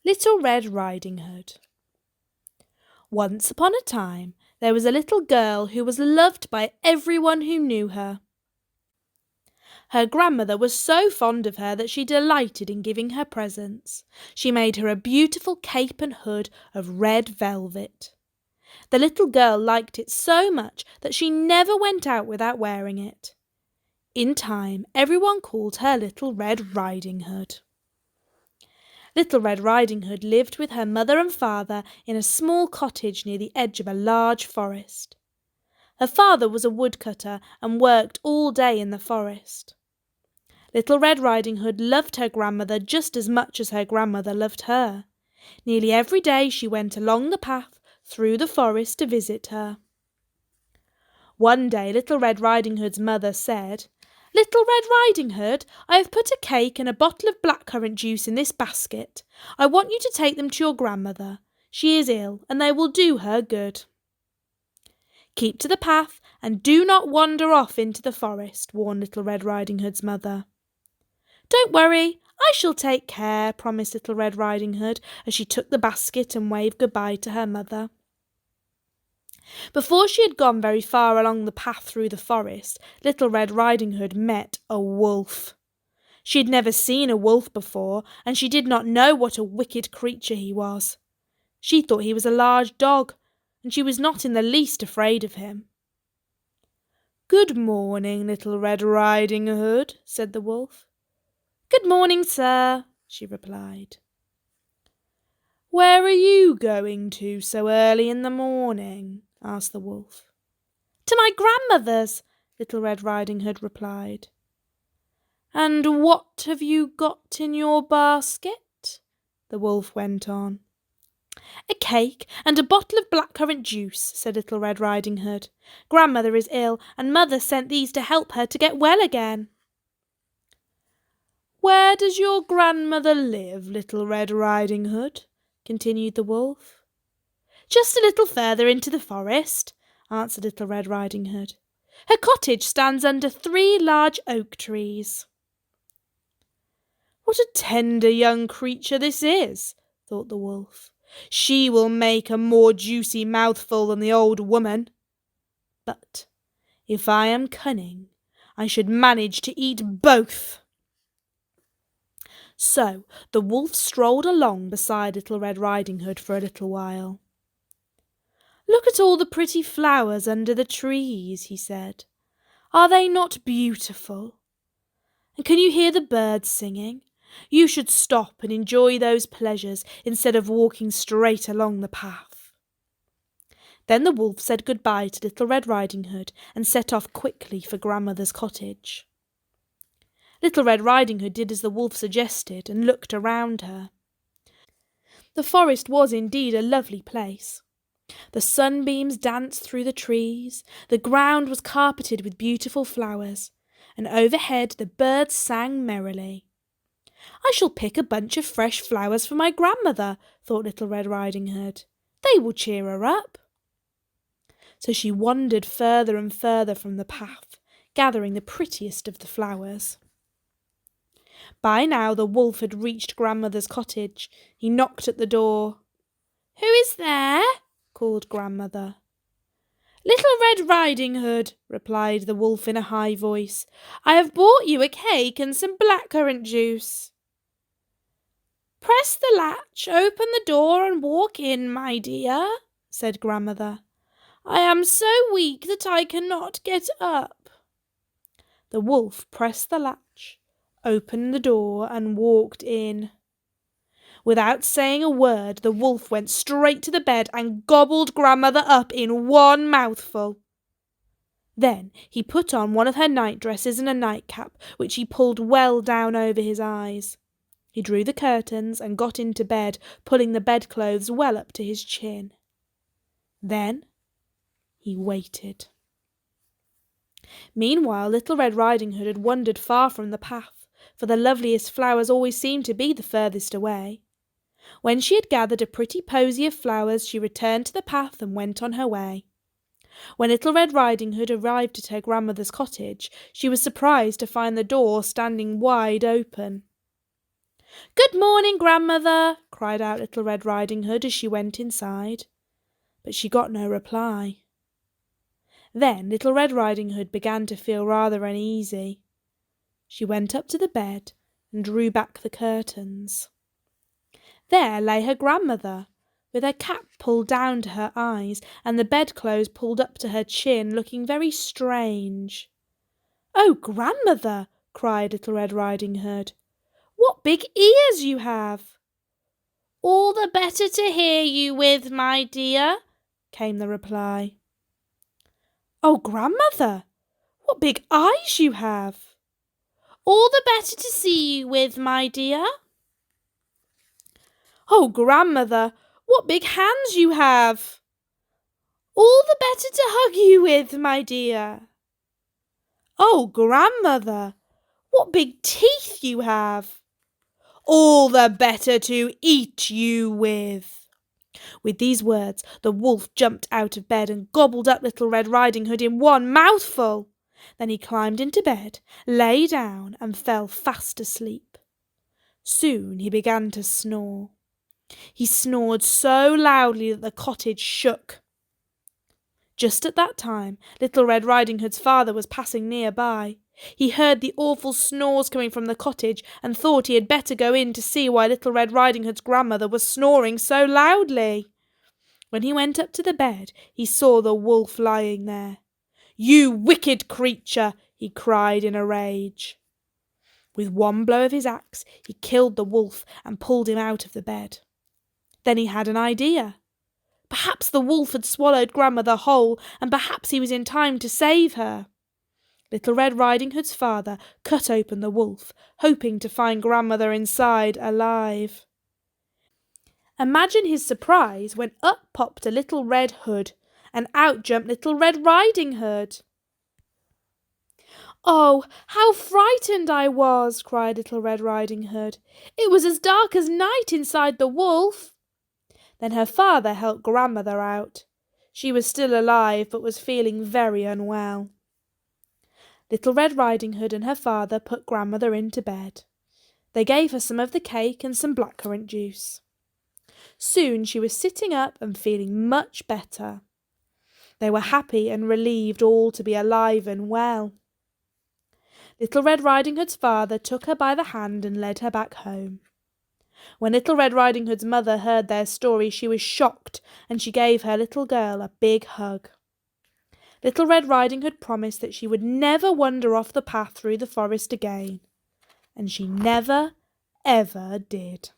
Little Red Riding Hood. Once upon a time, there was a little girl who was loved by everyone who knew her. Her grandmother was so fond of her that she delighted in giving her presents. She made her a beautiful cape and hood of red velvet. The little girl liked it so much that she never went out without wearing it. In time, everyone called her Little Red Riding Hood. Little Red Riding Hood lived with her mother and father in a small cottage near the edge of a large forest. Her father was a woodcutter and worked all day in the forest. Little Red Riding Hood loved her grandmother just as much as her grandmother loved her. Nearly every day she went along the path through the forest to visit her. One day Little Red Riding Hood's mother said, "Little Red Riding Hood, I have put a cake and a bottle of blackcurrant juice in this basket. I want you to take them to your grandmother. She is ill, and they will do her good." "Keep to the path, and do not wander off into the forest," warned Little Red Riding Hood's mother. "Don't worry, I shall take care," promised Little Red Riding Hood as she took the basket and waved goodbye to her mother. Before she had gone very far along the path through the forest, Little Red Riding Hood met a wolf. She had never seen a wolf before, and she did not know what a wicked creature he was. She thought he was a large dog, and she was not in the least afraid of him. "Good morning, Little Red Riding Hood," said the wolf. "Good morning, sir," she replied. "Where are you going to so early in the morning?" asked the wolf. "To my grandmother's," Little Red Riding Hood replied. "And what have you got in your basket?" the wolf went on. "A cake and a bottle of blackcurrant juice," said Little Red Riding Hood. "Grandmother is ill, and Mother sent these to help her to get well again." "Where does your grandmother live, Little Red Riding Hood?" continued the wolf. "Just a little further into the forest," answered Little Red Riding Hood. "Her cottage stands under 3 large oak trees." "What a tender young creature this is," thought the wolf. "She will make a more juicy mouthful than the old woman. But if I am cunning, I should manage to eat both." So the wolf strolled along beside Little Red Riding Hood for a little while. "Look at all the pretty flowers under the trees," he said. "Are they not beautiful? And can you hear the birds singing? You should stop and enjoy those pleasures instead of walking straight along the path." Then the wolf said goodbye to Little Red Riding Hood and set off quickly for grandmother's cottage. Little Red Riding Hood did as the wolf suggested and looked around her. The forest was indeed a lovely place. The sunbeams danced through the trees, the ground was carpeted with beautiful flowers, and overhead the birds sang merrily. "I shall pick a bunch of fresh flowers for my grandmother," thought Little Red Riding Hood. "They will cheer her up." So she wandered further and further from the path, gathering the prettiest of the flowers. By now the wolf had reached grandmother's cottage. He knocked at the door. "Who is there?" called grandmother. "Little Red Riding Hood," replied the wolf in a high voice. "I have brought you a cake and some blackcurrant juice." "Press the latch, open the door, and walk in, my dear," said grandmother. "I am so weak that I cannot get up." The wolf pressed the latch, opened the door, and walked in. Without saying a word, the wolf went straight to the bed and gobbled grandmother up in one mouthful. Then he put on one of her nightdresses and a nightcap, which he pulled well down over his eyes. He drew the curtains and got into bed, pulling the bedclothes well up to his chin. Then he waited. Meanwhile, Little Red Riding Hood had wandered far from the path, for the loveliest flowers always seemed to be the furthest away. When she had gathered a pretty posy of flowers, she returned to the path and went on her way. When Little Red Riding Hood arrived at her grandmother's cottage, she was surprised to find the door standing wide open. "Good morning, grandmother!" cried out Little Red Riding Hood as she went inside. But she got no reply. Then Little Red Riding Hood began to feel rather uneasy. She went up to the bed and drew back the curtains. There lay her grandmother, with her cap pulled down to her eyes and the bedclothes pulled up to her chin, looking very strange. "Oh, grandmother!" cried Little Red Riding Hood. "What big ears you have!" "All the better to hear you with, my dear," came the reply. "Oh, grandmother! What big eyes you have!" "All the better to see you with, my dear." "Oh, grandmother! What big hands you have!" "All the better to hug you with, my dear." "Oh, grandmother! What big teeth you have!" "All the better to eat you with." With these words, the wolf jumped out of bed and gobbled up Little Red Riding Hood in one mouthful. Then he climbed into bed, lay down, and fell fast asleep. Soon he began to snore. He snored so loudly that the cottage shook. Just at that time, Little Red Riding Hood's father was passing nearby. He heard the awful snores coming from the cottage and thought he had better go in to see why Little Red Riding Hood's grandmother was snoring so loudly. When he went up to the bed, he saw the wolf lying there. "You wicked creature!" he cried in a rage. With one blow of his axe, he killed the wolf and pulled him out of the bed. Then he had an idea. Perhaps the wolf had swallowed grandmother whole, and perhaps he was in time to save her. Little Red Riding Hood's father cut open the wolf, hoping to find grandmother inside alive. Imagine his surprise when up popped a little Red Hood, and out jumped Little Red Riding Hood. "Oh, how frightened I was!" cried Little Red Riding Hood. "It was as dark as night inside the wolf." Then her father helped grandmother out. She was still alive, but was feeling very unwell. Little Red Riding Hood and her father put grandmother into bed. They gave her some of the cake and some blackcurrant juice. Soon she was sitting up and feeling much better. They were happy and relieved all to be alive and well. Little Red Riding Hood's father took her by the hand and led her back home. When Little Red Riding Hood's mother heard their story, she was shocked, and she gave her little girl a big hug. Little Red Riding Hood promised that she would never wander off the path through the forest again, and she never, ever did.